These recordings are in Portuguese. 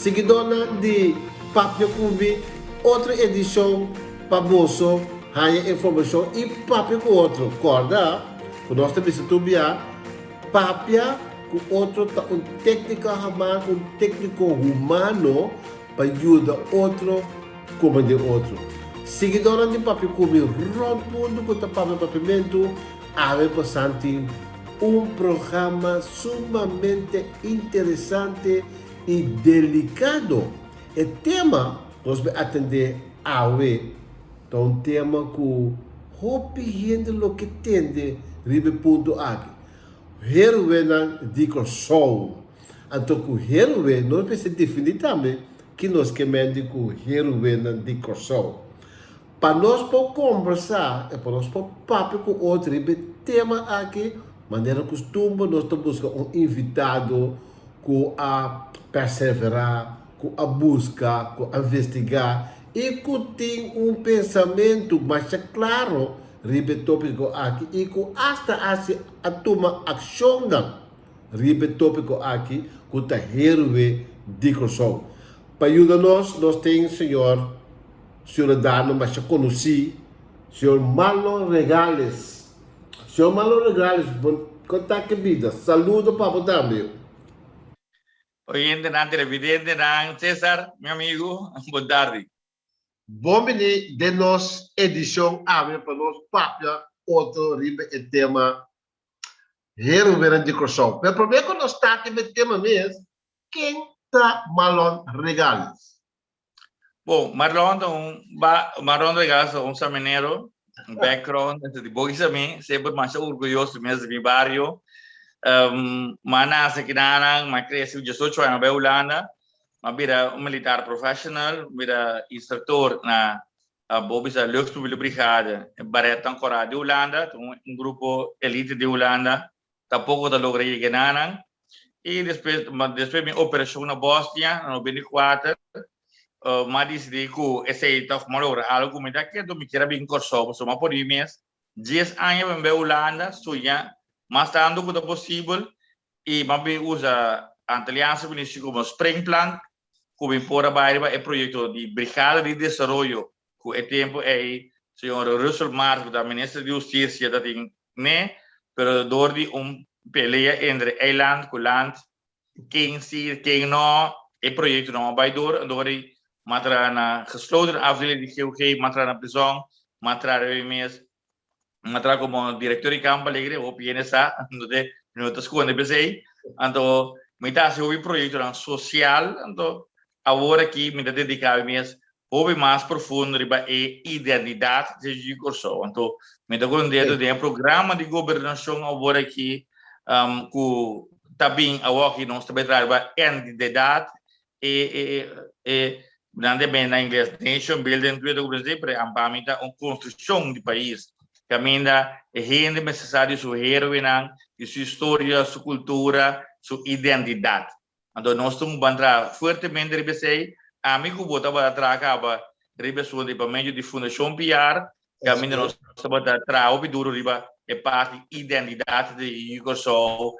Seguidora de Papio Cumbi, outra edição para bolso, há informação e Papio com outro. Corda, o nosso subia, Papia com outro, um técnico humano, um técnico humano para ajudar outro como de outro. Seguidora de Papio Cumbi, rondo com o papimento, ave passante programa sumamente interessante e delicado. O tema nós vamos atender hoje é um tema que hope gente lo que tende ribe ponto aqui. Heroena dico sol. Então com heroena nós precisamos definir também que nós queremos com heroena dico sol. Para nós poder conversar, para nós poder papo com outro tema aqui, maneira costume, nós buscamos um invitado que a perseverar, que a buscar, que a investigar e que tem pensamento mais claro ribe tópico aqui e que hasta a tomar ação ribe tópico aqui que está heroe de coração. Para ajudar-nos, nós temos o senhor cidadano, mas já conheci, senhor Marlon Regales. Senhor Marlon Regales, conta que vida. Saludo para o também. Oyente na televidente na César, meu amigo, boa tarde. Bom dia de nossa edição abre para nós papia outro ribe e tema Heroen de Coração. Mas primeiro que nós está aqui no tema mesmo, quem está Marlon Regales? Bom, Marlon Regales é um samineiro, um background de Boisami, sempre mais orgulhoso mesmo do bairro. Nasce aqui mas cresceu 18 anos na Holanda, mas vira militar profissional, vira instrutor na Bobisa Luchtmobiele Brigade, Barret ancora de Holanda, um grupo elite de Holanda, tampouco da logra chegar e depois minha operação na Bósnia, no 94, mas decidi que esse tof malora algo me dá que do me queira bem corso, so ma por mês 10 anos em Holanda, suya mas tanto quanto possível e mabe usa aliança ministro como Spring Plan, como impora bairro é projeto de Brigada de Desenvolvimento, que é tempo é senhor Russell Marco da Ministra de Justiça da tem né, pero door de pelea entre eiland com land, quem sim, quem não, é projeto não vai door matra na gesloten afdeling die GOG, matra na prisão, matra mês, matra como diretor de campo alegre, ou PNSA, onde minutos quando pensei, então me dá se o projeto social, então agora aqui me dá dedicar mês houve mais profundo riba e identidade de curso, então me dá com dedo de programa de governação agora aqui, que também agora aqui nós também trabalhamos identidade e Nande bem na inglês, nation building, tudo o Brasil, para ampamita uma construção de país. Caminha é gente necessário sua heroína, sua história, sua cultura, sua identidade. Então nós estamos bandra fortemente ribesei, amigo bota para trabalhar ribesu de meio de fundação PR, caminha nós estamos trabalhar o duro riba é parte identidade de Yugoslávia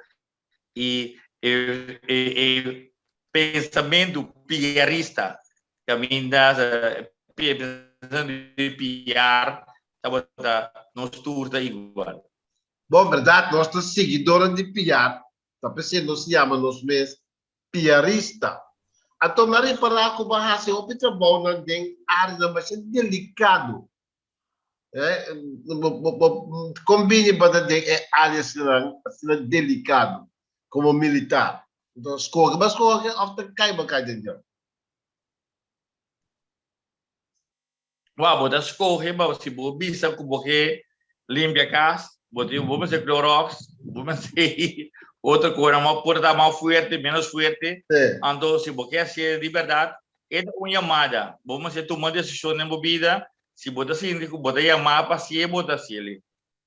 e pensamento PRista. Caminha de PR, nós turta igual. Bom, verdade, nós somos seguidores de PR. Está pensando, nós chamamos mesmo PRista. Então, na reparar que o bahasa o trabalho na área mais delicado. Combine para ter áreas delicado, como militar. Então, escolha, mas escolha, ofta cai bacana dentro. Wah, das corre, se bisa que porque limpia casa, vamos ser Clorox, vamos ser outra coisa, uma porta mais forte, menos forte. Então, se você quer de verdade, é uma chamada. Vamos ser tomar decisão na bebida, se você síndico, você chamar para se botar se ele.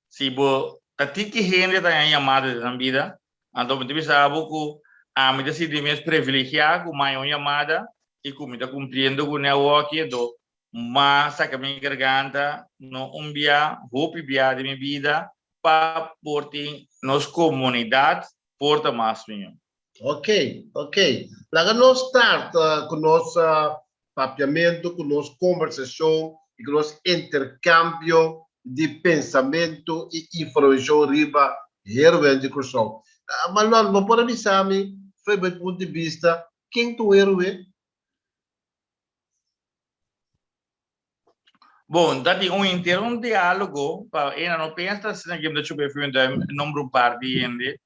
Se você tem que render a chamada na vida, então você sabe que a medida de mais privilegiada, com mais uma chamada, e como está cumprindo com o negócio, mas a minha garganta não hope de minha vida para portar nos comunidades porta mais minha. Ok, ok. Laga nós start com nosso papiamento, com nossa conversação e com nosso intercâmbio de pensamento e informação riba herói de curso. Manuel, não pode avisar me, foi do ponto de vista, quem tu herói? Bom, dati um diálogo, pa ina no pensa se na game da chupe fim da número par de ende.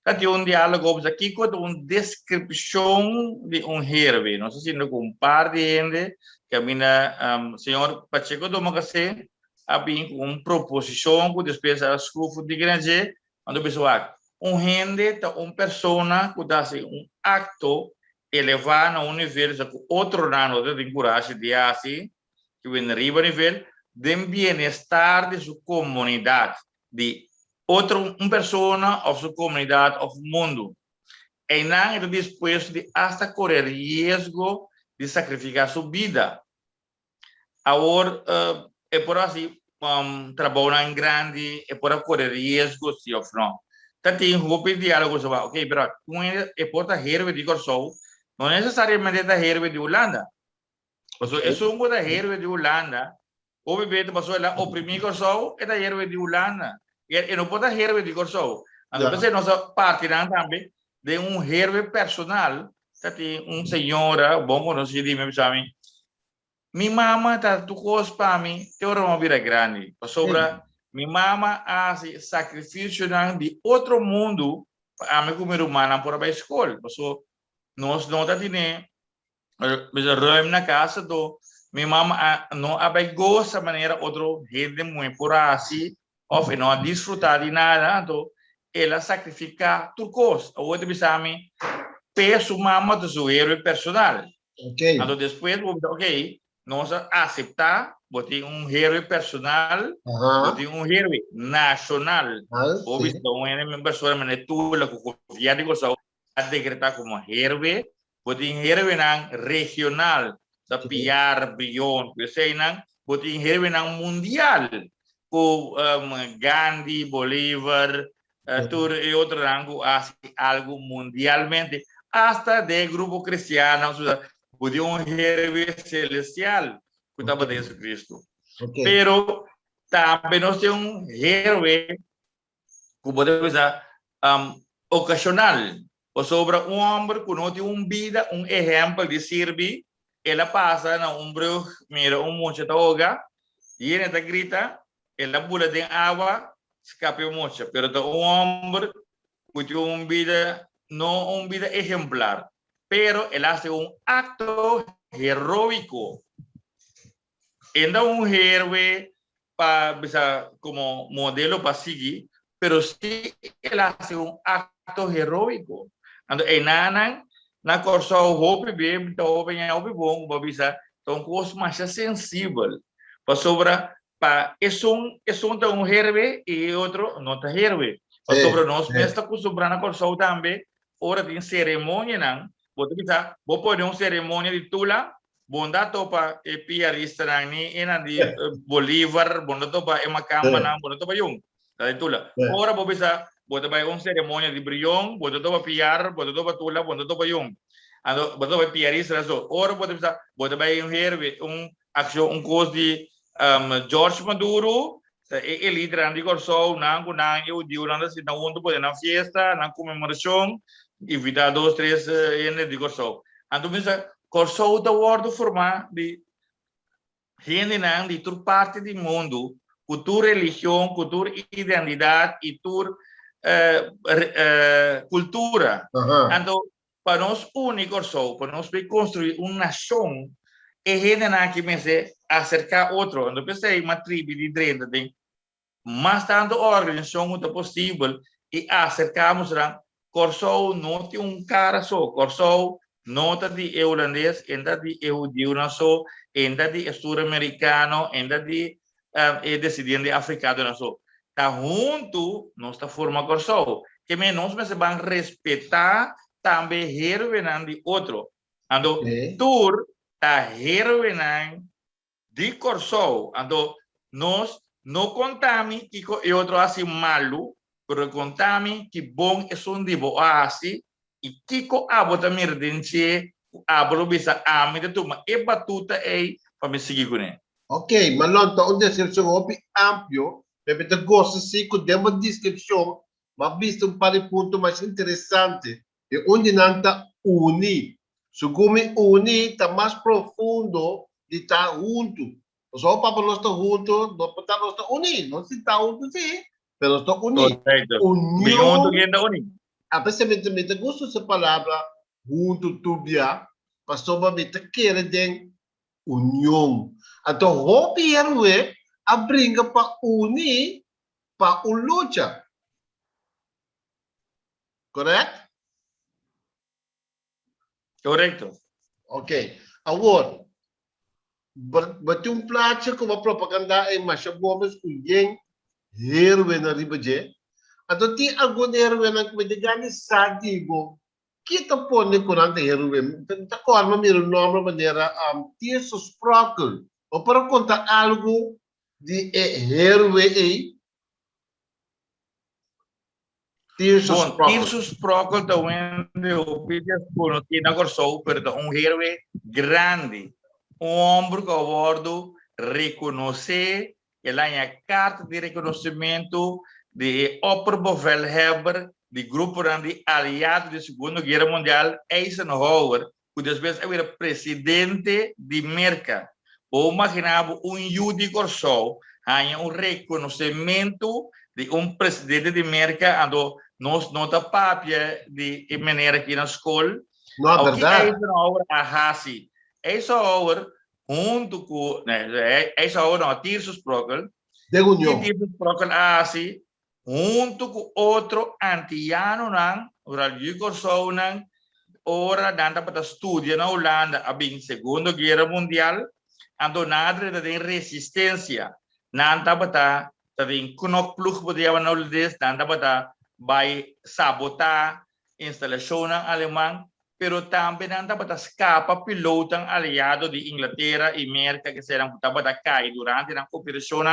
Dati diálogo, mas aqui com descrição de herve, não sei se no com par de ende, que a mina senhor Pacheco do Magase, abin com proposição com despesa a escrufo de grande, ando pessoal, gente, ta persona que dá acto elevar na universo com outro nano de encoraje de assim, que vem arriba nível de bem-estar de sua comunidade, de outra persona ou sua comunidade ou mundo. E não é disposto de hasta correr risco de sacrificar sua vida. Agora, é por assim, trabalhar em grande, é por correr risco, se ou não. Então, tem um pouco de diálogo sobre, ok, pero, é por a herve de Corsol, não necessariamente da herve de Holanda. Paso eso un da héroe de Holanda. Obviamente pasó la oprimir Corsou é da héroe de Holanda. E não pode héroe de Corsou. Então pensei nossa parte também de héroe personal. Tem senhora bom conhecido me chama. Mi mama tá tu cos para mim, te ora uma vida grande. Sobra mi mama hace sacrifício de outro mundo para me comer humana por a escola. Paso nós não tá tendo ruim na casa do minha mama não abegou essa maneira outro gente muito por assim ou não desfrutar de nada então ela sacrifica tudo coisa o outro bisami peso mama do seu herói personal então depois ok nós aceitar botar herói personal botar herói nacional ou visto uma pessoa mas tu la confiar de coisa a decretar como herói boting heroin ang regional sa PR Beyond kasi nang boting heroin ang mundial ko Gandhi, Bolívar, tur e outro rango hace algo mundialmente hasta de grupo cristiano boting heroin celestial que estava de Jesucristo. Pero também nós temos heroin que podemos dizer ocasional. O sobre homem que não tem vida, exemplo de servir, ela passa na bruxo, mira mocha da oga, e ele grita, ela pula de água, escape mocha. Pero homem que tem vida, não vida exemplar, pero ela hace acto heroico. Ainda héroe para como modelo para seguir, pero sí ela hace acto heroico. Ando enanang na corso hope bem to bem hope bom babisa então coisa mais sensível para sobra para é um herbe e outro não tá herbe para sobra nós mesmo com sobra na corso também hora de cerimônia não você bisa vou pôr cerimônia de tula bonda topa e piarista nani ena de Bolívar bonda topa e macamba não bonda topa yung tá de tula hora vou bisa bota ba cerimônia de brilhão, bota toba piar, bota toba tula, bota toba yung. Ando bota toba piarista so. Ora bota ba herve ação coisa de George Maduro, e líder andi corso, nang eu digo nada se não onde pode na festa, na comemoração, e vida 2, 3 ene de corso. Ando bisa corso da world formar de gente nang de tur parte do mundo, cultura religião, cultura identidade e tur cultura. Então, para nós únicos, para nós construir uma nação, é gente que me acercar outro. Então, pensei uma tribo de direita, mas tanto organização muito possível e acercamos lá. Corso não tem cara só, Corso não é de holandês, ainda de judeu não só, ainda de sul-americano, ainda de descendente africano não só. Tá junto nossa forma corso que nós se vão respeitar também heroinan de outro ando tur tá heroinan de corso ando nós não contami que outro assim malo pero contami que bom é dibo assim e kiko abo tamir denche abo bisa amida tuma e batuta e para me seguir com ele. Ok, mas não está uma descrição amplo, mas eu gosto sim que dê uma descrição, mas visto um par de pontos mais interessantes, e onde não está uni. Se como uni está mais profundo de estar junto. Só para nós estar juntos, não para nós estar unidos. Nós estamos juntos sim, mas nós estamos unidos. Correto. União, Bingunto que uni. aparentemente, gosto dessa palavra, junto, tubia, mas só para me querer de união. Então, o governo é a briga para unir para a luta. Correto? Correto. Ok. Agora, bati um plato com a propaganda em Masha Gomes, o Yen, heroína na Ribaje. Então, tem algum heroína que me diga que sabe que tá pondo com a heroína. Tá com a minha nome maneira tinha susprokel. Ou para contar algo de heroína. Bom, Tirsus Procol da Wende, o Pidias Puno, que na Corsou, pero um herói grande. Homem que a bordo reconhecer, ela é a carta de reconhecimento de Opperbevelhebber, de grupo de aliado da Segunda Guerra Mundial, Eisenhower, que depois era presidente de Merca. Ou imaginava Yudi Corsou, há reconhecimento de presidente de Merca, ando nós nota papia de maneira aqui na escola. Não é verdade? Eisenhower a Hassi. Eisenhower, junto com, Eisenhower não, Tirsus Procol, de união. Tirsus Procol a Hassi, junto com outro antiano, o Ralph Corsou, ora danta para estudar na Holanda, a Segunda Guerra Mundial, ando nada de resistência, nanta para tem knokplug podia na holandês, nanta para vai sabotar instalação alemã, pero também nanta para escapa piloto aliado de Inglaterra e América que serão para cair durante a operação,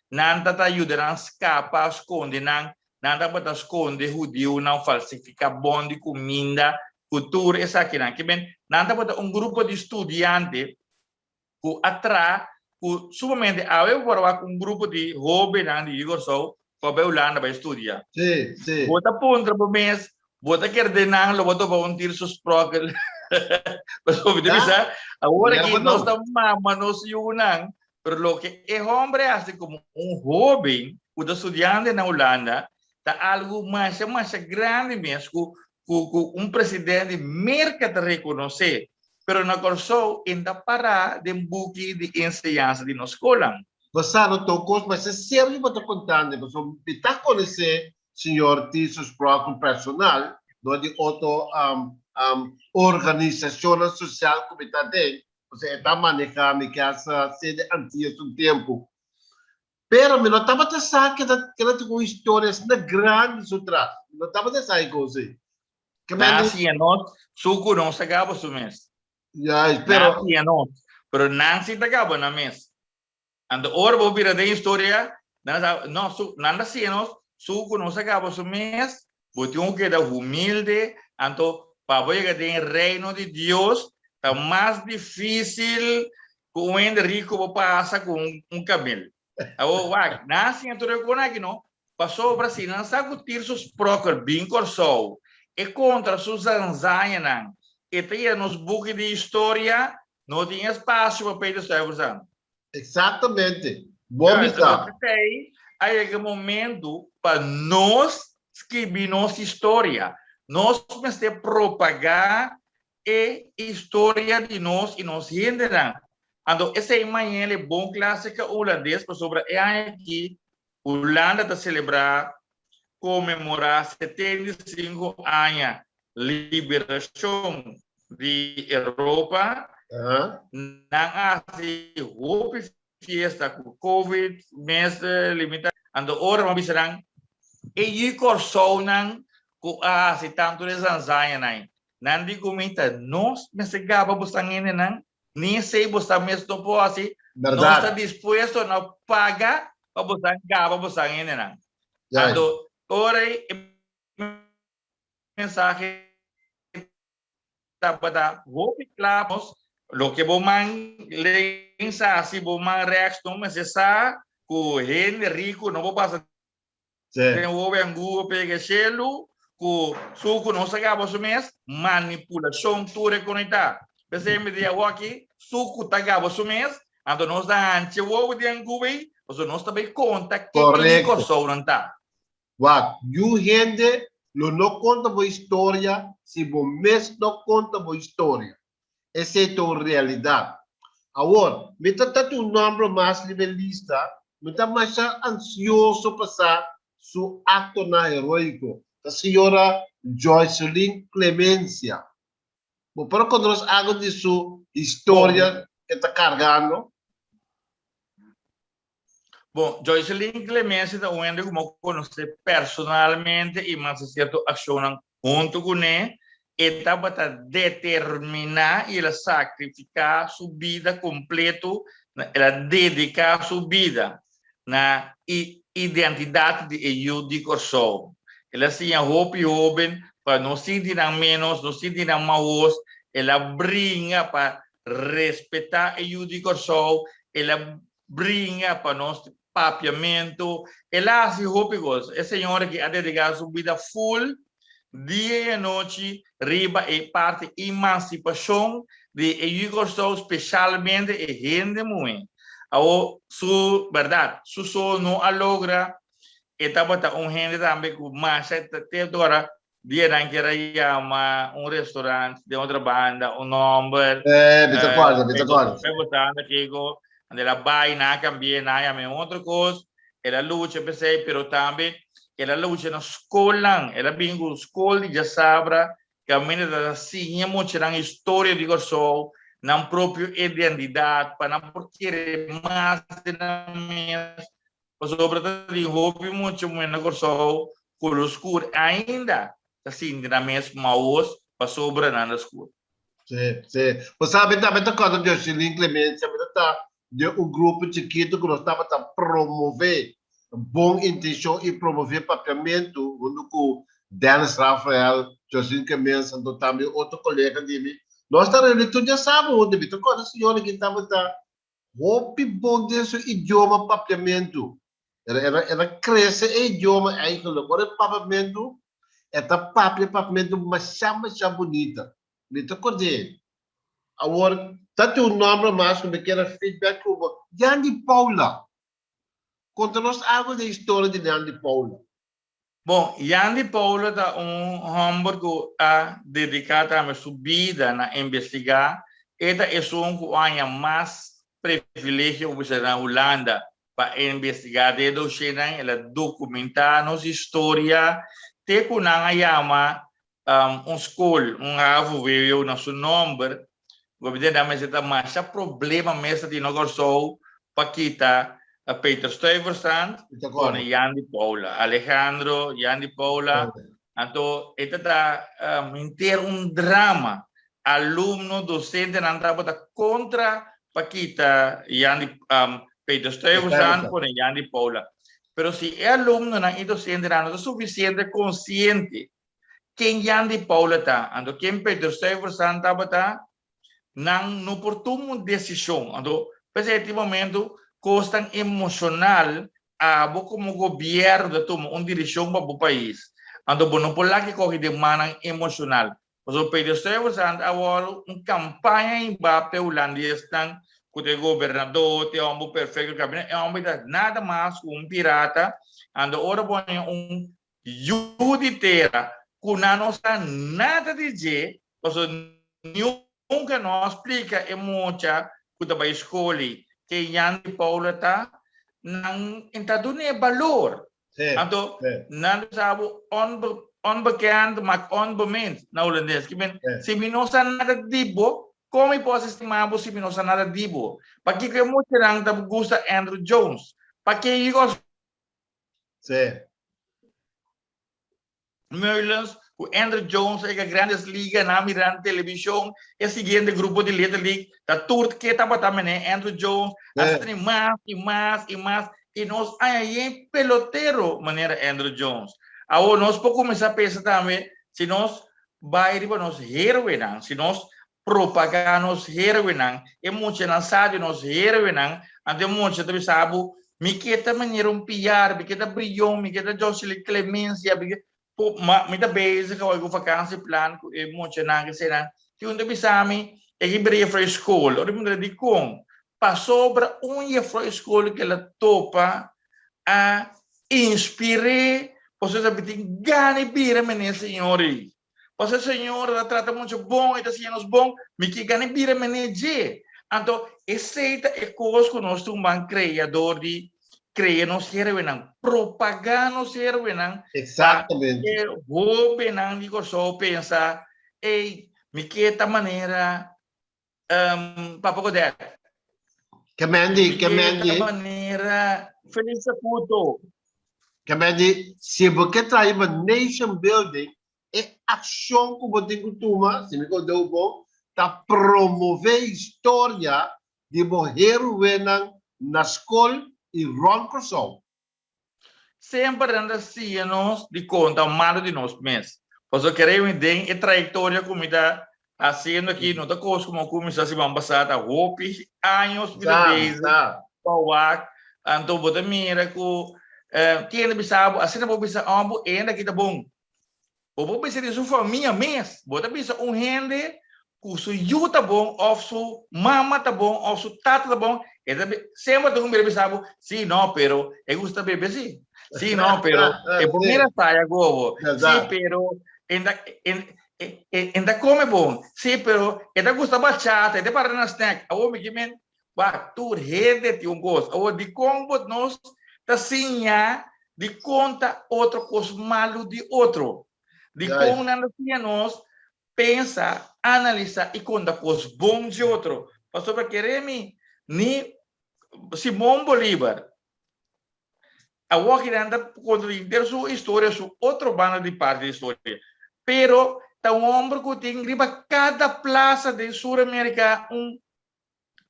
nanta para ajudar a escapar, esconder, nanta para esconder judeu, não falsificar bom de comida, cultura, essa aqui, que bem, nanta para grupo de estudantes que atrás sumamente eu vou com grupo de jovens de Igor Sou para a Holanda para estudar. Sim, sim. Bota pontra por mês, bota quer de não, lo bota para um tiro susprokel. Mas o que bisa, agora que nós estamos mama nós yunang, pero lo que é homem assim como jovem, o estudante na Holanda, tá algo mais grande mesmo, que presidente merca te reconhecer. Pero na Corsou ainda para de buque de ensinança de nossa escola. Você não tocou, mas é sério que eu estou contando. Você está conhecendo senhor Tissus Procol personal, de outra organização social que está dentro. Você está manejando que essa sede antiga um tempo. Pero eu não estava pensando que ela tem histórias grandes atrás. Não estava pensando com você. Nasi nós, suco não se acaba o mês. Ya, pero pero Nancy tagaba na mes. Ando ora bo bira de história, nanda sienos, suco não se acaba o mês, botião que da humilde, anto para chegar de reino de Deus, tá mais difícil que o rico passa com camelo. Awo wag, nasi anto reconhece não, passou para si, não sabe Tirsus Procol bem Corsou, e contra Susan Zayanan. E tinha nos buques de história, não tinha espaço para pedir essa. Exatamente. Bom, então, aí é o momento para nós escrever nossa história. Nós temos que propagar a história de nós e nos gente. Então, essa manhã é bom clássica holandês, sobre aqui, Holanda está celebrar, comemorar 75 anos liberação de Europa, não há fiesta com Covid, mês limitado, ando ora uma bisarang, e Corsou não, se tanto de Zanzaya não digo muita, nós me segava bostangin não, nem sei bostar mesmo po assim, nós está disposto a pagar para bostangin não, ando ora mensagem tabata hopi klapos lo que boman lensa si boman reaction mas esa ku hen rico no bo pasa Sim. tem o angu pega selo ku suku no saga bo sumes manipulação ture conectar pese me dia waki suku taga bo sumes ando nos da anche wo de angu bem o nós também conta que Correcto. corso não tá Wat, you gente lo no conta boa história, se o mês não conta boa história. Essa é a tua realidade. Agora, me está um número mais nivelista, me está mais ansioso passar seu acto na heroico, a senhora Joycelyn Clemência. Bom, para quando nós falamos de sua história que está carregando. Bom, Joycelyn Clemência da onde como conhecer personalmente e mais certo acionam junto com ele, etapa para determinar e ela sacrificar sua vida completo, ela dedicar sua vida na identidade de eu de corso. Ela se hope jovem para não sentir menos, não sentir mais, ela brinca para respeitar eu de corso, ela brinca para nós papiamento, ela se hope é senhora que ha dedicado sua vida full dia e noite, riba e parte emancipação de Igor especialmente e gente muito. Ao su verdade, su não a logra, etapa tá gente também com mais até agora dia não quer chama restaurante de outra banda, nome. Me acorda, me acorda. Perguntando que ela vai na cambia na é outra coisa, ela luta pensei, pero também ela luta na escola, ela bingo escola de sabra, que a menina da sim muito na história de corso, na própria identidade, para não porque mais na minha, sobre de hobby muito na corso, com o escuro ainda, assim na mesma voz, para sobre na escuro. Sim, sim. Você sabe também da coisa de Joycelyn Clemência, está de um grupo chiquito que nós estava a promover boa intenção e promover papiamento, junto com Dennis Rafael, Joycelyn Clemência, então também outro colega de mim. Nós estamos ali, tu já sabe onde, então quando a senhora que estava a roupa bom desse idioma papiamento, ela cresce o idioma aí, agora papiamento, papiamento mais bonita. Então, quando agora, tanto o nome mais como que era feedback como Yandy Paula. Conta-nos algo da história de Yandy Paula. Bom, Yandy Paula é homem que ha dedicado a sua vida a investigar. Esta é um que tem mais privilégio na Holanda para investigar. Ela documentar nossa história. Tem que chama escola, avo veio no seu nome. Governo da mesa está mais problema mesmo de nós só para quitar a Peter Stuyvesant com Yandy Paula, Alejandro, Yandy Paula. Então, está inteiro drama. Aluno, docente, não está contra para quitar Peter Stuyvesant com Yandy Paula. Pero se é aluno não é docente, não é suficiente consciente quem Yandy Paula está, então quem Peter Stuyvesant está não por tomar uma decisão, então, nesse momento, custa emocional como governo de tomar uma direção para o país. Então, não pode lá que corre de maneira emocional. O Pedro Stuyvesant agora uma campanha em papel holandês com o governador, tem um perfeito gabinete, nada mais que pirata, então, agora põe judiciário que não está nada de dizer, nunca nos explica emocha que a escola que Yandy Paula está não dando valor. Então, não sabe onbekend, mas onbemind na holandês. Se não sabe nada de bo, como posso estimar se não sabe nada de bo? Para que eu muito não gosta Andrew Jones? Para que eu gosto Merlins, o Andrew Jones é a grandes ligas na mirando televisão, é o seguinte grupo de Little League, da turma que estava também, Andrew Jones, assim mais, e nós aí pelotero maneira Andrew Jones. Agora nós podemos começar a pensar também, se nós baile para nós heroína, se nós propagamos heroína, e muito lançado nós heroína, ante muito também sabe, me queda maneira piar, me queda brilhão, me queda Jocelyn Clemência, me da base que eu vacância plan, e muito na que será, que onde bisami, e que brilha para a escola, ou de de com, passou para dia para a escola que ela topa a inspirar, você sabe, tem gane bira menina senhora. Você senhora trata muito bom, e está sendo bom, me que gane bira menina je. Então, esse é coisa que nós somos criador de criar nos heroína, propagar nos heroína, para Exatamente. o benang digo só pensar, ei, me que esta maneira, para poder, me que esta Kemendi, maneira, feliz a puto. Kemendi, se você traz uma nation building, é ação que você tem que tomar, se me deu bom, para promover a história de morrer na escola e Ron Crosson. Sempre anda assim, nós de conta o mal de nós mesmos. Porque queremos entender a trajetória como está fazendo aqui, não está como começou a semana passada, houve anos de vez, para então você mira que tinha pensado, assim não vou pensar, ainda que está bom. Ou vou pensar de sua família mesmo, você pensa gente que sua yu está bom, ou sua mama está bom, ou sua tata está bom, sempre tem pensar, sim, não, pero eu gosto de beber, sim. Sì, no, però è buona sai a govo. Sì, però e da come buon. Sì, però e da gusta bachata, e da para na snack. Awo mi kimen, ba tu rede ti un gos. Awo di combo nos ta sinha di conta outro cos malo di outro. Di com na nos pensa, analisa e conta cos bom de outro. Pastor para querer ni Simão Bolívar a Walker anda construindo sua história, sua outra banda de parte da história. Pero, tá um homem que tem riba cada plaça de Sul-América,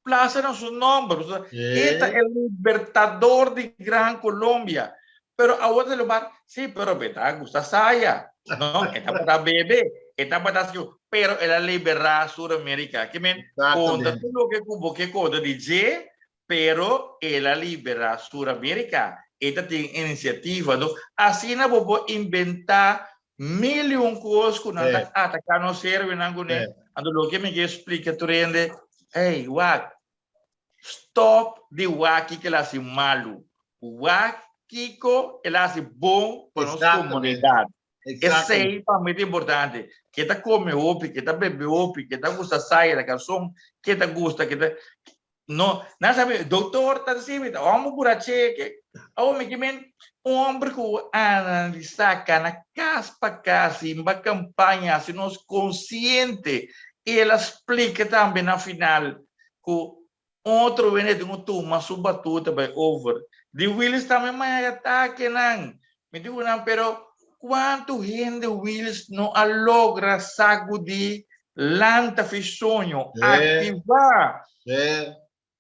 plaça no seu nome. Este é o libertador de Gran Colômbia. Pero a outra lugar, sim, pero beta gusta saia. Não, esta para beber, esta para pero ela liberar Sul-América. Que men conta tudo que conta de G, pero ela libera Sul-América. Esta tem iniciativa, no? Assim não vou inventar milhões de coisas que não atacar no cérebro, não né? Ando lo que me explica tu rende, hey, wak, stop de waki que ela se malu, waki que ela se bom para nossa comunidade. Esse é para mim importante. Que tá come opi, que tá bebe opi, que tá gosta sair da canção, que tá gosta, que tá no, não sabe, doutor tá assim, vamos por aqui, que me kimen homem que analisa na caspa casi, uma campanha, se nós consciente, e ela explica também na final que outro vem de um turma subbatuta by over. De Willis também mais ataque não, me digo não, pero quanto gente Willis não logra sacudir lanta fisonho, ativar.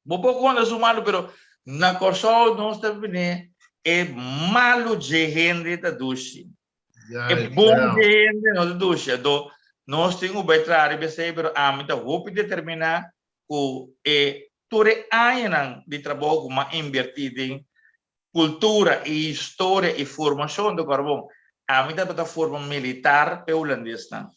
Bobo quando é malo, pero na corso não está bem, é malo de gente da ducha, é bom de gente não da ducha. Então nós temos que entrar e perceber, pero a mim tá roupa determinar o toda a de trabalho que invertido em cultura e história e formação do carbono. A mim tá plataforma militar holandesa.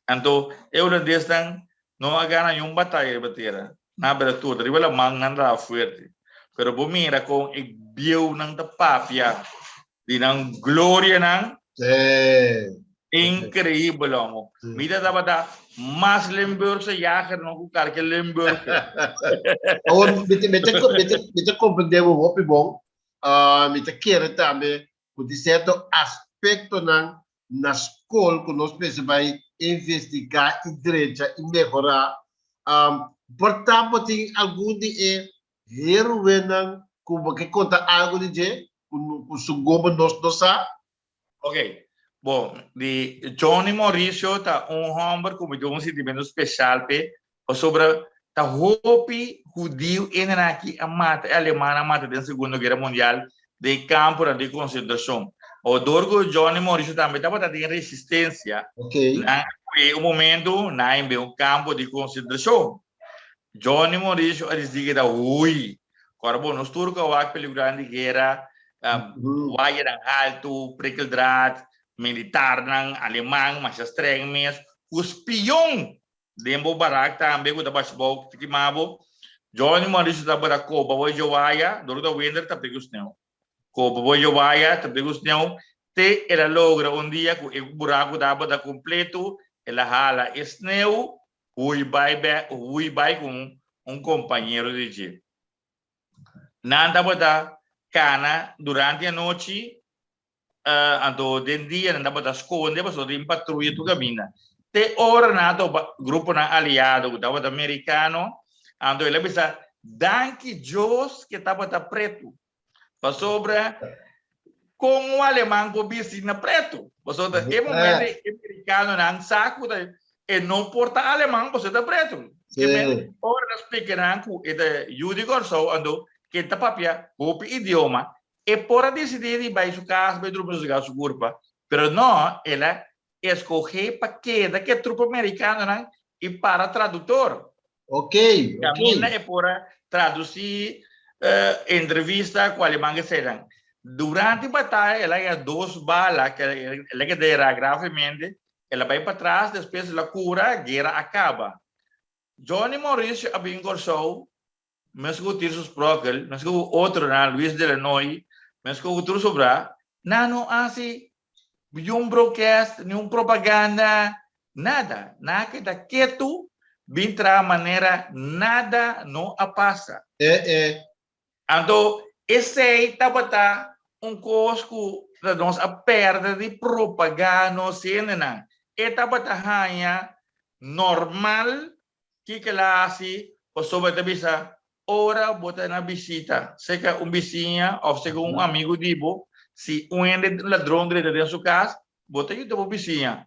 Então holandesa não ganha nenhuma batalha batera. Na abertura, di wala mangan ra fuerte. Pero bumira kung ibiyaw ng tapapya, di ng gloria ng increíble mo. Mida dapat mas lembur sa yakar no kukar ke lembur. Oh, bete compreendemos o bom. Mita querer também o de certo aspecto na escola que nós precisamos vai investigar e direito e melhorar. Portanto, tem algum de heroína que conta algo de com su gomo nos sa? Ok. Bom, de Johnny Mauricio tá homem com um sentimento especial sobre tá hopi judeu aqui a mata alemã a mata da Segunda Guerra Mundial de campo de concentração. o Dorgo Johnny Mauricio também estava tendo resistência. Ok. Na momento, na um campo de consideração. Johnny Mauricio eles digam ui, agora bom, nós turcos o aquele grande guerra, wire ng alto, prikkeldraad, militar ng alemão, mas as trengmes, os pion, dembo barak também o da basbog tikimabo. Johnny Mauricio da barako, bawa jawaya, doro da winter ta pegus neo. Ko bawa jawaya ta pegus neo, te ela logra dia que o buraco dava da completo, ela hala esneu, ui vai com companheiro de dia. Nanda bota cana durante a noite, ando den dia nanda bota esconde, mas o patrulha tu caminha. Te ora nato grupo na aliado, da bota americano, ando ele bisa danke Jos que tá bota preto. Pa sobra com o alemão com bicina preto. Você é momento americano nang saco da e não porta alemão, você tá preto. Que ora nas pequenan ku ida judico so ando que tá papia o idioma e por decidir vai su casa vai trupa su grupo, pero não ela escolhe para que trupa americano nang e para tradutor. Ok. Camina e por traduzir entrevista com alemão que serão. Durante a batalha, ela tinha 2 balas que ela quedara gravemente. Ela vai para trás, depois ela cura, a guerra acaba. Johnny Mauricio havia encorçado, mas que o tiro susprokel, mas que o outro, Luiz de Illinois, mas que o outro sobra, não assim, nenhum broadcast, nenhum propaganda, nada. Nada quieto, bintra maneira, nada não passa. Então, esse aí estava cosco da nossa perda de propaganda, cena. Estava hanya normal que ela assim, o sobre a bisa, ora bota na visita, seja vizinha ou seja amigo dibo, se ladrão dentro de sua casa, bota aí da vizinha.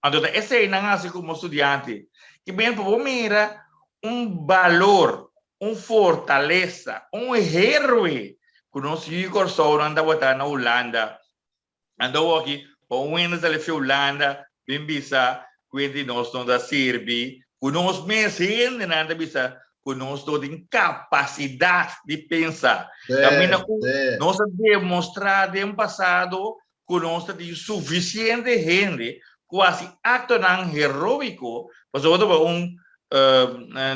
Então, esse aí não assim como estudante, que bem para mira valor, fortaleza, herói, que nós conhecemos na Holanda. Andou aqui, o Windows da Holanda, bem bisa, quindi nós não da Serbi, que nós mesmo nada bisa, que nós temos capacidade de pensar. Nós demonstrar no passado que nós temos suficiente gente, quase acto não heróico, mas outro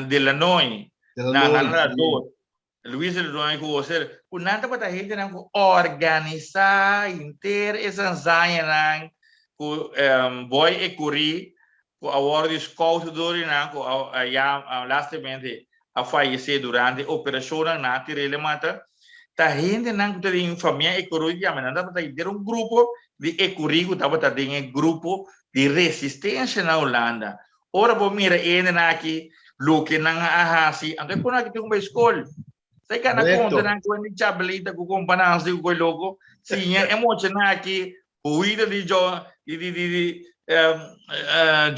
Delanoy, Luiz Illinois ko sir kunanta pa tayo din ang organisa inter esanzanya nang ko boy ekuri ko award scout dori nang ko lastamente a fallecer durante operação na tirele mata ta hindi nang ko din família ekuri ya mananda pa tayo din grupo de ekuri ko tapa tayo din grupo de resistência na Holanda. Ora po mira na aqui luki nang ahasi anto ko na kitong ba school. Saya kan conta nang ko ni chablita ko comparança ko logo siya emocional aqui huida de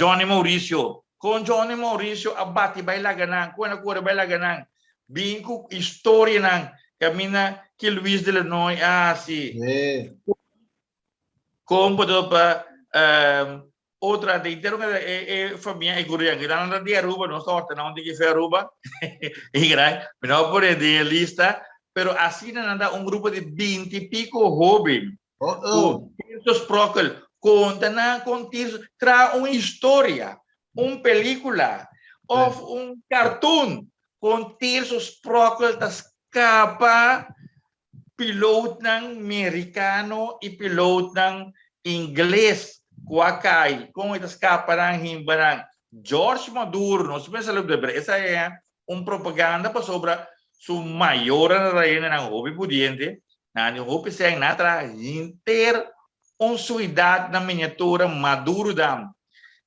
Johnny Mauricio com Johnny Mauricio abati baila ganang ko na ko baila ganang bingko história nang camina que Luiz de Illinois assim como pa outra de inteiro família e coreana que não de Aruba não sorte não de que foi Aruba e grande não por de lista pero assim não anda grupo de 20 e pico jovens esses procol conta tra uma história película ou cartoon com esses procol das capa piloto ng americano e piloto ng inglês Kuakai, com estas capas himbarang George Maduro, não se pensa sobre essa é propaganda para sobre su maior na rainha ng hobby pudiente, na yung hobby siya natra inter suidade na miniatura Maduro dam.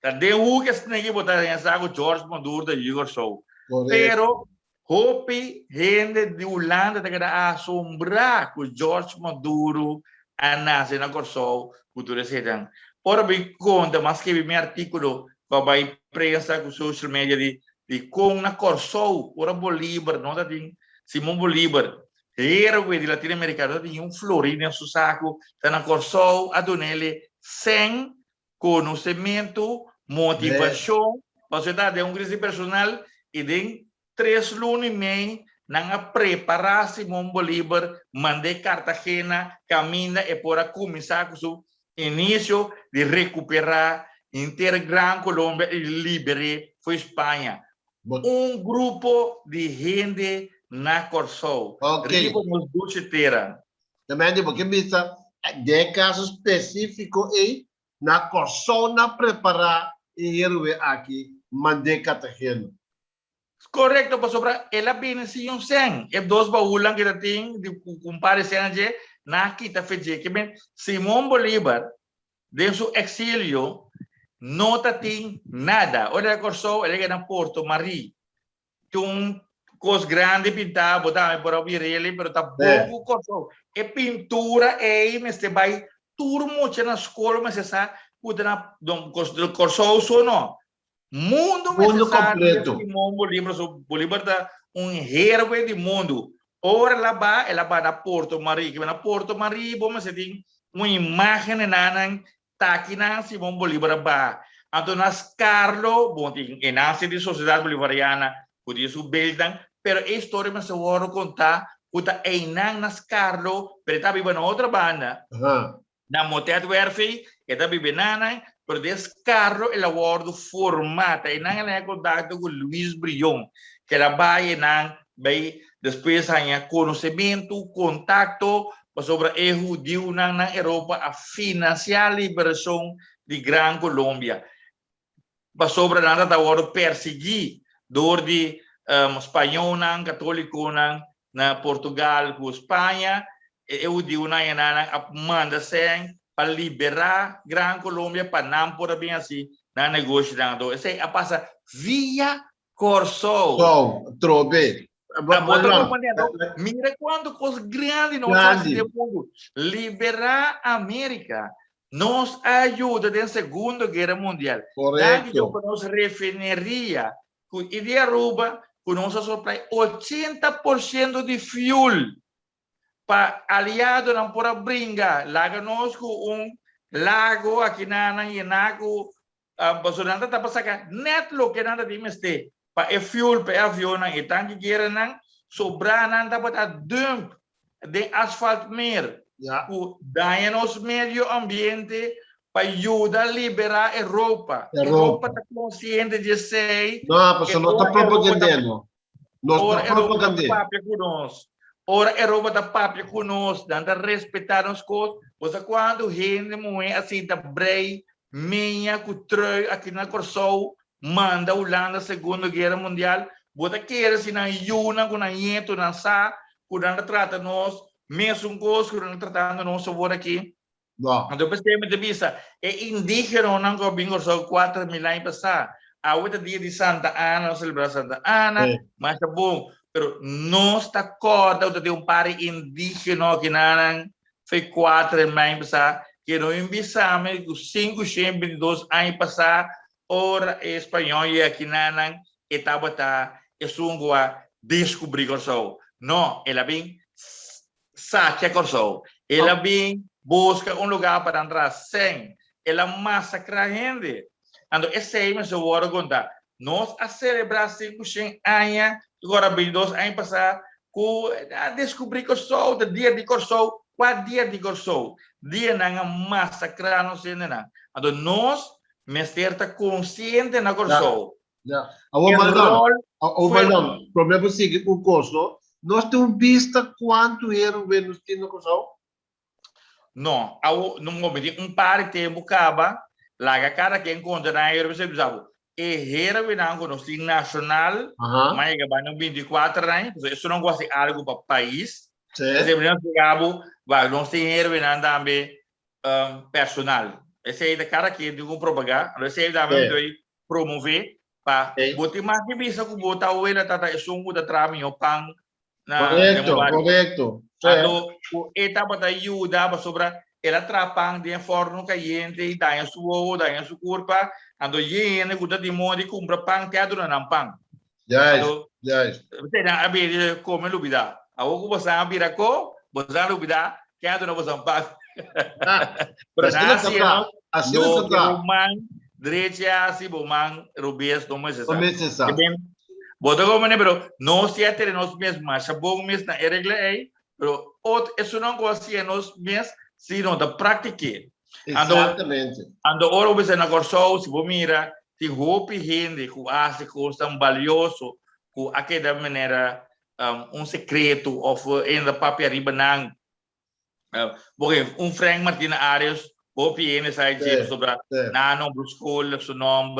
Tade hukas na botar yan sa George Maduro da Igor Show. Pero hobby gente de Holanda taga assombrar com George Maduro anase na Corsol cultura sedang. Ora bem conta, mas que meu artigo para imprensa com social media de com na Corsol, ora Bolívar, não tem Simão Bolívar, herói de latino-americano tinha florinha no saco, tá na corso, a donele sem conhecimento, motivação, você dá de crise personal e de 3 lunes e meio na preparar Simão Bolívar, mandei Cartagena, caminha e por começar com o início de recuperar inteira Gran Colômbia e liberar foi Espanha. Grupo de gente na Corsol. Ok. Riba nos ducheteira. Também de porque bisa de caso específico aí na persona preparar e herói aqui mande Cartagena. Correcto, pues sobra ela bine si yung sen. E dos baulang kita ting di kumpare sen je na kita feje que ben Simón Bolívar de su exilio no ting nada. Olha corso, ele na Porto Mari. Um cos grande pintar, botar por abrirle, pero tá bom corso. E pintura e neste vai turmo na escola, mas essa puta na corso sono. Mundo completo. Simão Bolívar, Bolívar da herói do mundo. Ora ela vai na Porto Mari, que na Porto Mari, vamos ter uma imagem na aqui na Simão Bolívar ba. Então nas Carlo, bom, em nasce de sociedade bolivariana, podia subir, pero a história me se vou contar, puta einan nas Carlo, pero tá vivendo outra banda. Na Motet Werfi, que tá vivendo pero descarro el awardo formata e nang ela contato com Luiz Brion que ela vai nang vai depois hanya conhecimento contacto sobre erro de na Europa a financiar a liberação de Gran Colômbia sobre nada da awardo perseguir dor de espanhol nang católico nang na Portugal com Espanha eu de uma a manda sem para liberar Gran Colômbia para não por bem assim na negócio da do esse a passa via Corso Trove mira quando coisa grande nós fazemos mundo liberar a América nos ajuda na Segunda Guerra Mundial correto nos refineria e de Aruba que nós supply 80% de fuel para aliado não por brincar laga nós com lago aqui na Yenago basuranda tá passando net lo que nada de meste para e fuel para avião e tanque guerra não sobrar nada para dump de asfalto mer o danos medio ambiente para ajudar a liberar a Europa está consciente de sei não porque não está propagandando não está propagandando ora Europa da papia conosco, dando respeitar as coisas, você quando gente mulher assim da brei, minha cutrei aqui na Corsol, manda a Holanda Segunda Guerra Mundial, você quer assim na Iuna, com na Nieto, na Sá, quando trata nós, mesmo coisa, quando tratando nós sobre aqui. Então, percebe de vista, é indígena não que bingo só 4 mil anos passar, a outra dia de Santa Ana, celebrar Santa Ana, mas tá bom. Pero não está corda de par indígena que não foi 4 anos que não envisame os 522 anos passar ora espanhol e aqui não estava tá é sungua descobrir corso não ela vem saque corso ela vem busca lugar para entrar sem ela massacra gente então esse aí me se vou contar nós a celebrar 500 anos agora 22 anos passar com a descobrir Corso o dia de Corso qual dia de Corso dia na massacrar não sei nada então nós me certa consciente na Corso o problema é o seguinte o Corso nós temos vista quanto era o Vênus no Corso não no momento par de tempo acaba lá cara que encontra na Europa você era vinang no sing nacional, mas que banho 24 anos, isso não gosta de algo para o país. Esse vinang chegava, vai não tem era vinang também personal. Esse aí da cara que digo propagar, esse aí também doi promover para botar mais que bisa que botar o ele tata isso muda trami o pang na correto. Então o etapa da ajuda sobre ela trapang de forno caliente e daí suo, daí su curva ando yene guda di modi compra pang teatro na pang yes você na abrir come lubida Ako basa bira ko, basa rubida, kaya doon na basa pag. Pero Así no nasi, está. Así no no, que está. rumang, derecha, si bumang, rubias, no mas No esa. me cesa. Boto ko man pero no siya tere nos mesma, sa buong mes na iregle ay, pero eso não conhecia nos mes, sino da pratique. Exatamente. Ando oro bisa na corso, se você mira, tem roupa gente que acha que são valioso, que aquela maneira secreto ou ainda papel arriba não. Porque Frank Martina Arias, roupa ele sai de sobre nano school, seu nome,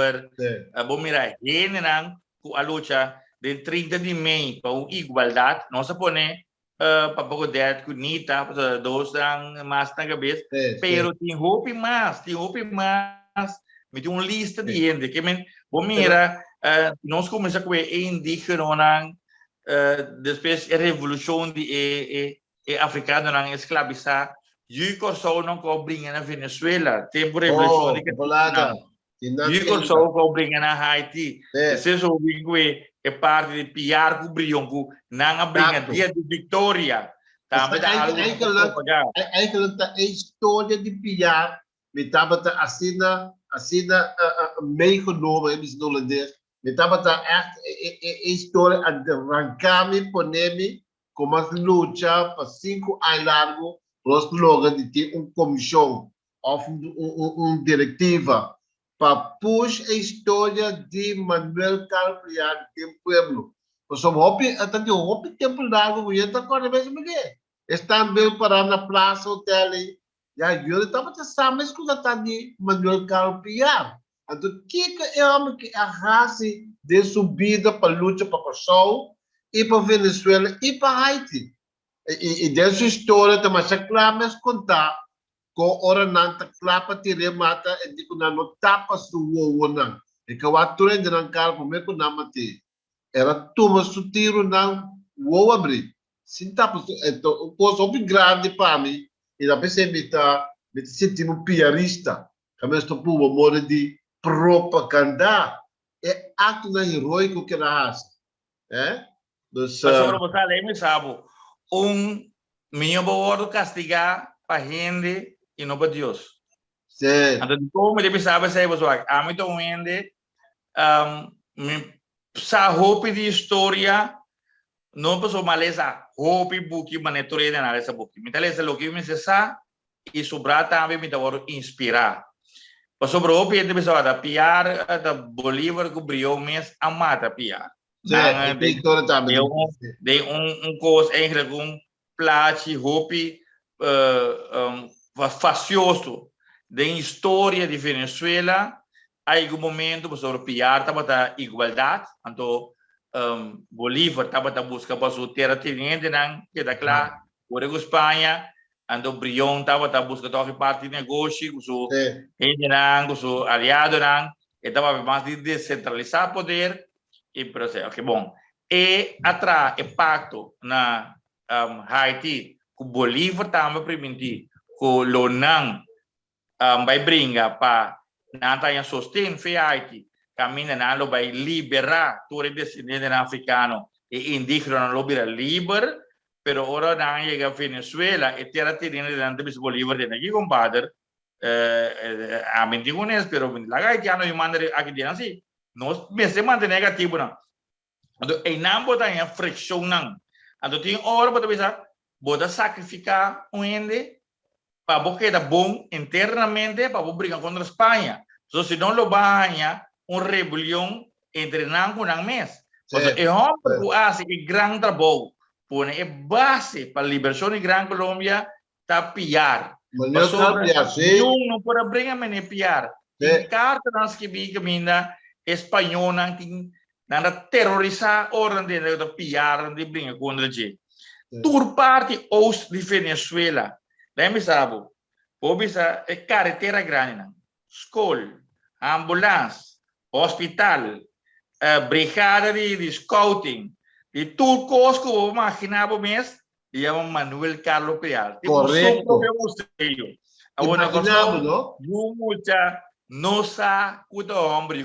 vou mirar gente não, que a luta de 30 de maio para a igualdade, não se põe para poder que nita, para dois mais na cabeça, pero tem roupa mais, me tem uma lista de gente que men, vou mirar, nós começamos com a indígena, depois a revolução de africano nang esclavizar, y corso non ko bringa na Venezuela, tempo revolução de y corso ko bringa na Haiti. Esse so bingwe é parte de piar ku brion ku nang bringa dia de Victoria. Também aí que a história de piar, me tava assina meio novo, eles não lembram. Me tava a história de arrancar-me, poner-me como as luta para 5 anos largo, nós logo de ter comissão ou diretiva para puxar a história de Manuel Carlos Piar do pueblo. Nós somos hopi tempo largo, e então agora mesmo que estão bem para na praça hotel e eu estava pensando que está de Manuel Carlos Piar. Então que é homem que arrasa de subida para luta para o sol e para Venezuela e para Haiti. E dessa história também se clamas contar com ora não tá clapa tire mata e digo não tapa suo não e que o ator ainda não cara como é que não mate era toma su tiro não o abrir sim tapa então coisa bem grande para mim e da pensei me sentindo piarista como estou por uma moda de propaganda é ato na heróico que na raça Sobre você lembra sabe minha boa castigar para gente e não para Deus. Então como ele sabe se você a mim tô vendo sa roupa de história não passou maleza roupa book maneture na essa book me talvez o que me sa e sobrar também me dá inspirar. Passou para roupa de pessoa da piar da Bolívar que brilhou mês a mata piar. De coisa eigenlijk plaatje roupa facioso da história de Venezuela. Aí um momento sobre piar estava da igualdade, então Bolívar estava da busca para sua terra tenente não que da claro por Espanha, então Brion estava da busca de parte de negócio com seu gente não com seu aliado não, estava mais de descentralizar poder e processo. Ok, bom. E atrás o pacto na Haiti com Bolívar também permitir que o Lonang vai brincar para não sustento foi Haiti caminha não vai liberar todo o descendente africano e indígena não vai livre, pero agora não chega a Venezuela e terra terrena de antes Bolívar de aqui compadre a mim digo nisso, pero lá haitiano e manda aqui dentro assim nós mesmo mantém negativo não. Então e não botar em fricção não. Então tem hora para pensar botar sacrificar ende para porque da bom internamente para brigar contra a Espanha. So se não lo banha rebelião entre não com não mês. É homem que faz grande trabalho põe a base para a liberação de Gran Colômbia tá piar. Não pode brigar men piar. Tem carta nas que vi que minda espanhol não tem nada terrorizar ordem de piar de brigar contra gente. Tur parte oeste de Venezuela. Lembra sabe? Obisa é carretera grande, escola, ambulância, hospital, brigada de scouting, e tudo coisa que eu imaginava mesmo, e é Manuel Carlos Piar. Correto. Imaginava, não? Muita nossa cuida homem,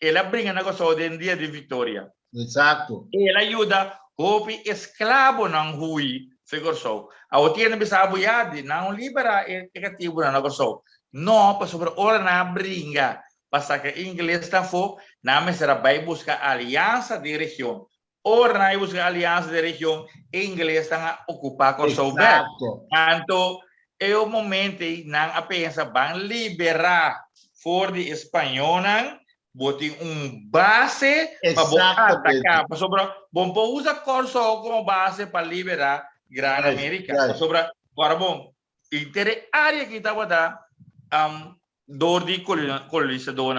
ele brinca na coisa de dia de Vitória. Exato. Ele ajuda hopi esclavo ng hui figure so ao tiene bisabo yadi não libera e negativo na so no pa sobre ora na bringa passa que inglês tá fo na me será vai buscar aliança de região ora na buscar aliança de região inglês tá ocupar com so back então é o momento não a pensa van liberar for de espanhol botem base para atacar. Bom, usa Corso como base para liberar Gran América. Sobre, agora, bom, área que estava da dor de colonizador.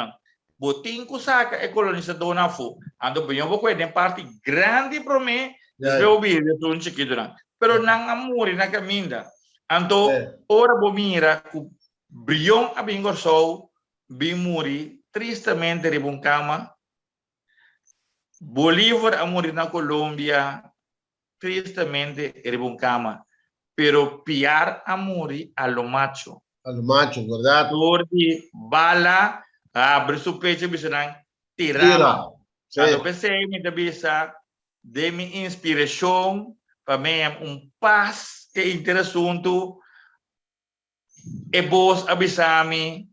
Botem que saca é colonizador na fu. Ando bem, eu vou cuidar parte grande para mim. Eu vi de um chiquito não. Pero não amor na caminha. Então, ora vou mirar que brilhão a bem Corso, bem muri. Tristemente Ribuncama, Bolívar a morir na Colômbia, tristemente Ribuncama, pero Piar a morir a lo macho. A lo macho, verdade? Porque bala, abre su pecho e bisanang tirama. Quando pensei me da bisa, de minha inspiração, para mim paz que interessante, e vos avisami,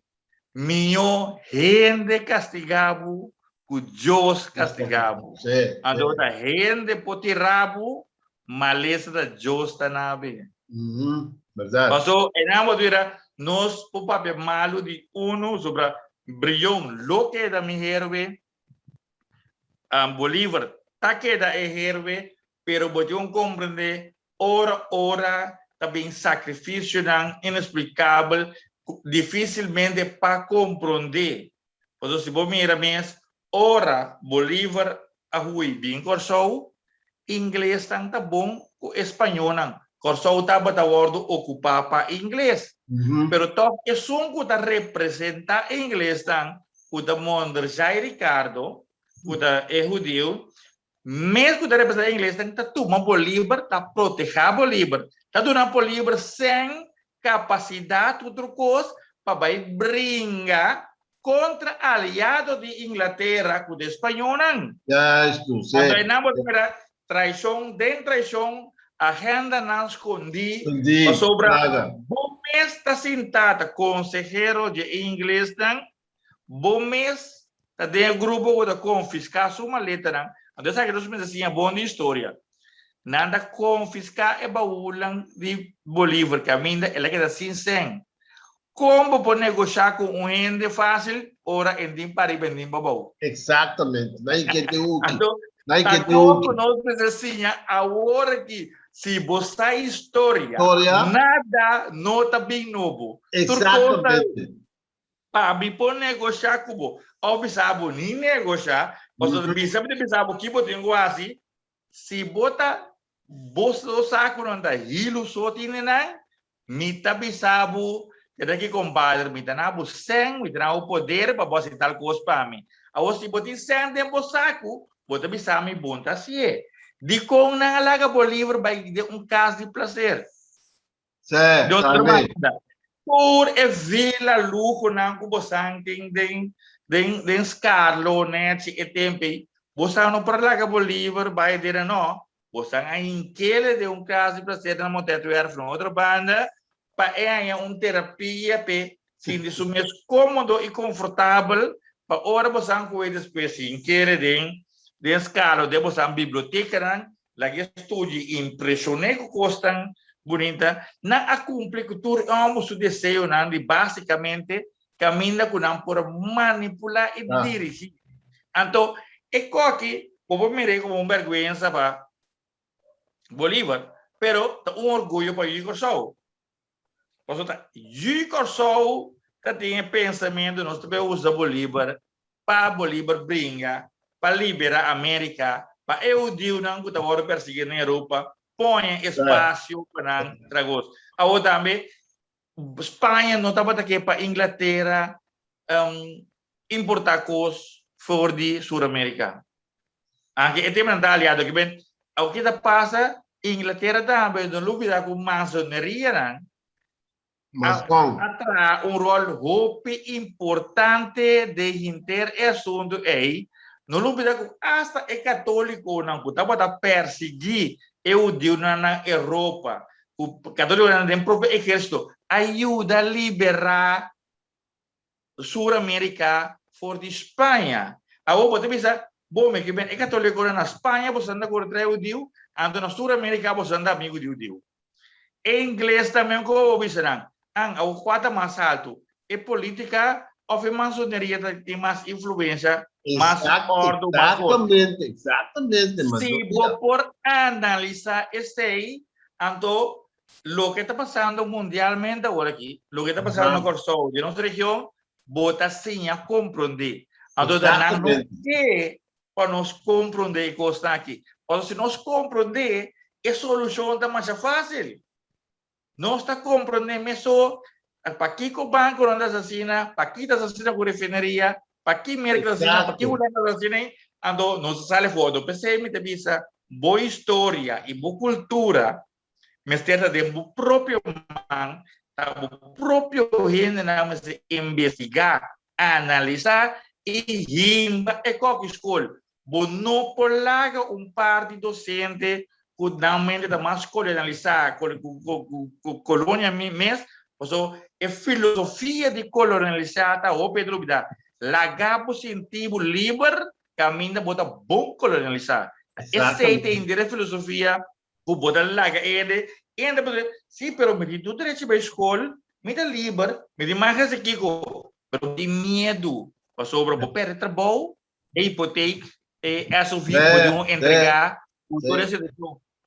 Mio gente castigado, que Deus castigado. Ando da gente potirabo, maleza da Deus está na bem. Verdade. Passou, enamo dira, nós o papel malo de uno sobre brilhão, lo que da mi herve, Bolívar, tá que da herve, pero botão compreender, ora, também sacrifício não inexplicável, dificilmente para compreender. Então, se você mira mesmo, ora, Bolívar, a Rui, bem Corsou, inglês tá bom, o espanhol não. Corsou tá bata word ocupar para inglês. Pero top é só que tá representa inglês tá, o da Mondar Jai Ricardo, o da judeu, mesmo que tá representa inglês tá toma Bolívar, tá proteger Bolívar, tá dando Bolívar sem capacidade outra coisa para brincar contra aliado de Inglaterra com o espanhol não. Então nós vamos traição dentro traição agenda não escondi sobre bom mês está sentada consejero de inglês não bom mês está dentro grupo da confiscar sua maleta não. Então sabe que nós pensamos assim a boa história. Nada confiscar é baúlan de Bolívar, que a minha ela queda sem sem. Como pode negociar com um gente fácil, ora em dem para vender babau. Exatamente. Não é que te útil. Não é que te útil. Nós precisamos assim, a hora que se você história, nada não está bem novo. Exatamente. Para me pode negociar com o ou bisabo nem negociar, ou se bisabo que pode negociar se bota bolso saco não dá hilo só tinha né mita bisabo daqui compadre mita na bu sem mita na o poder para você tal coisa para mim a você botar sem tempo saco bota bisami bom tá se é de com na alaga Bolívar vai de caso de prazer certo por vila luco não que você tem den Scarlo né se é tempo você não para alaga Bolívar vai dizer não você ainda quer de caso de prazer na montanha era outra banda para terapia para se isso mesmo cômodo e confortável para hora você cuida depois se quer de escala de você biblioteca lá que estude impressionante que costam bonita não a cumprir que tudo o seu desejo não de basicamente caminha com não por manipular e dirigir então é que como me como vergonha para Bolívar, pero orgulho para Yugo Corsou. Yugo Corsou tem pensamento nós também usa Bolívar para Bolívar brincar, para liberar a América, para eu digo não que estava perseguir na Europa, põe espaço para tragos. A outra também Espanha não estava aqui para Inglaterra importar coisas fora de Sul-América. Aqui é tema da aliado que bem o que passa Inglaterra também não duvida com maçonaria atrás rol hope importante de inter assunto é Não lembra que hasta é católico não que estava a perseguir judeu na Europa. O católico não tem próprio exército ajuda a liberar Sul-América for de Espanha. A você pensa, bom, que bem, é católico na Espanha, você anda contra judeu, ando na Sul-América, você anda amigo de judeu. Em inglês também, como você não, o quadro mais alto é política ou a maçonaria tem mais influência, mais ordem, mais forte. Exatamente, Se vou por analisar esse, então, lo que está pasando mundialmente ahora aqui, lo que está pasando no Corsol de nossa região, bota sim a compreender. Então, não é para nós compreender o que está aqui. Mas se nós compreender, a solução está mais fácil. Nós está compreendendo mesmo, para que o banco não assassina, para que assassina com refineria, para que mercado assassina, para que o banco assassina, então, nós sale fora. Pensei, me devisa, boa história e boa cultura, mas tenta de o próprio man, o próprio gente, mas investigar, analisar e rimba e qualquer escola. Não por lá par de docente que não mente da mais colonializar, colônia mesmo, é filosofia de colonializar, ou Pedro Bida, lagabo sentido livre, caminho bota bom colonializar. Essa tem direito filosofia, o bota laga ele, ainda sim, pero me diz tudo direito para escola, me dá livre, me diz mais aqui, pero de medo, sobre o pé trabalho, é hipoteca, é assumir que podemos entregar,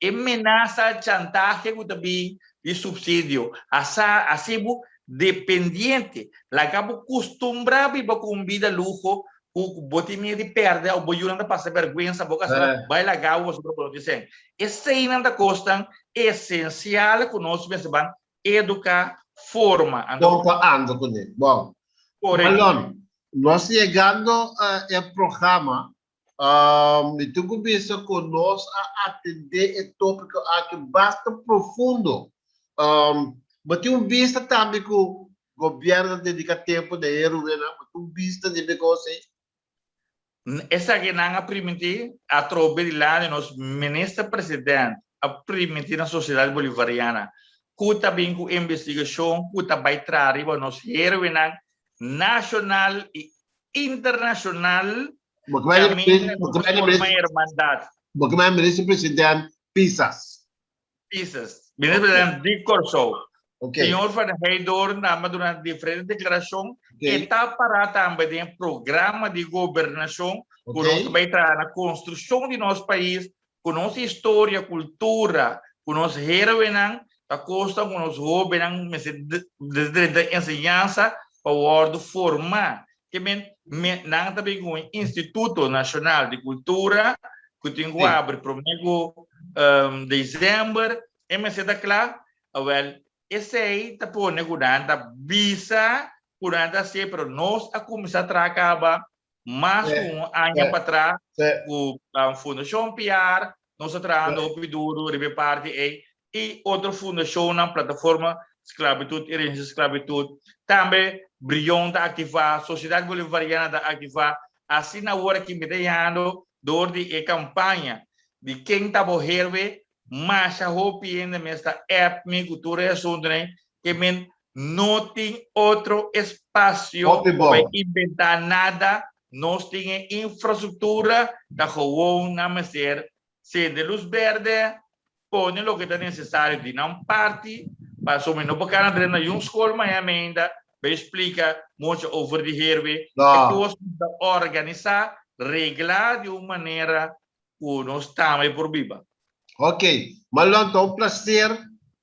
é ameaça, chantagem, que também de subsídio, assim, dependente, lagabo acostumbrado com vida luxo, o botinho de perder, o boiulão da passa vergonha, boca vai lagar o sobre o dizem. Esse aí não custa essencial que nós pensamos educar forma. Comparando com ele. Bom, Marlon, nós chegando ao programa, e tu começa conosco a atender o tópico aqui bastante profundo. Mas tem vista também que o governo dedica tempo de erro, mas tem vista de negócio. Essa que não permite a tropa de lá de nosso ministro-presidente a permitir na sociedade bolivariana que também com investigação que também traz para nós heroína nacional e internacional caminho de irmandade. Porque o ministro-presidente Pisas. Ministro-presidente de Corsol. Senhor Van Heydor, durante diferentes declarações, está para também um programa de governação que nós vai trazer na construção de nosso país, com nossa história, cultura, com nossa heroína, da costa, com nosso jovens, de ensinança, para o ordem formar. Que nós também com o Instituto Nacional de Cultura, que tem que abrir para o dezembro, e me se dá claro, esse aí está por negociar visa durante sempre nós a começar a trabalhar mais um ano para trás com a Fundação PR nós trabalhando o pedido de parte e outra fundação na plataforma esclavitud herança esclavitud também brilhante ativar sociedade bolivariana da ativar assim na hora que me dando dor de campanha de quem está morrendo mas a hopi ainda está étnica, cultura e assunto, que não tem outro espaço para inventar nada, nós temos infraestrutura da rua, não ser de luz verde, põe o que é necessário de não parte, para somos no bacana de uma escola, mas ainda explica muito over de herbe, e organizar, reglar de uma maneira que nós estamos por viva. Ok, Marlon, então um prazer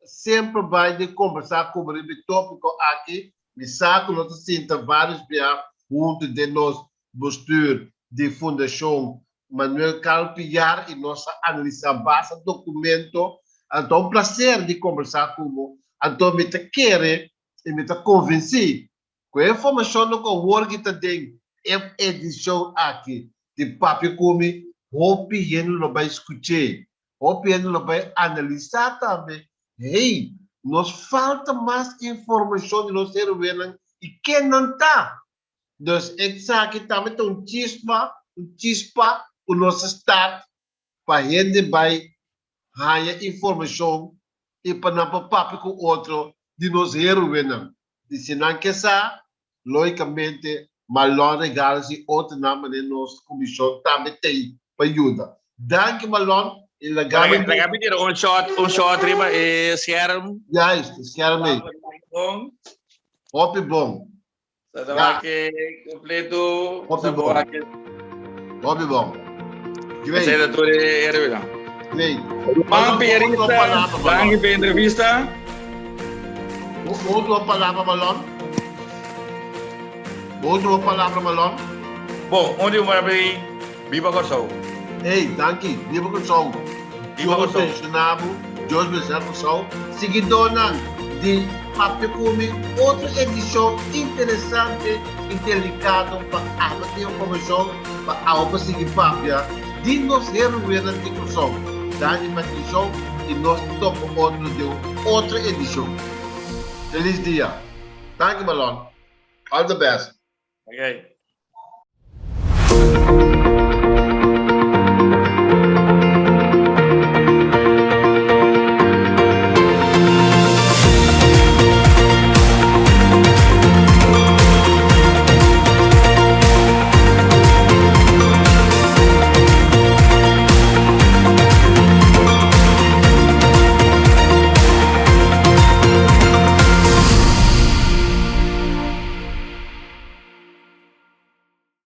sempre vai de conversar com o tópico aqui, me saco, nós sinta vários dias junto de nós, postura de Fundação Manuel Calpiar e nossa análise base documento, então um prazer de conversar com o então me te querer e me te convencer com a informação que o work que tem edição aqui de papi come, hope e não vai escutar. O Pedro vai analisar também. Hey, nos falta mais informação de nós seres humanos e que não está. Então, aqui também tem um chisma, chispa, o nosso start, para gente vai ganhar informação e para não papo com outro de nos heroína. E se não quer saber, logicamente, Malon regala-se outra nome de nossa comissão também tem para ajuda. Danke Malon, e legalmente... Legabi tira un shot riba e scherm. Já está, esquerda meio. Bom, Hop bom. sa tawa ke completo, sa bom. tawa ke Hop bom. Essa é da tua Erwin. Great. Mang Pierista, danke per entrevista. Outra palavra, Malon. Outra palavra, Malon. Bom, onde eu vou abrir Viva Corsou. Ei, danke. Viva com som. Viva com som. Pensionado, Deus me serve com som. Seguidona de Papel Come, outra edição interessante e delicada para abater a informação, para a seguir Papel, de nos reunir aqui com som. Dani Matisson e nós tocamos outro de outra edição. Feliz dia. Thank you, Malon. All the best. Okay.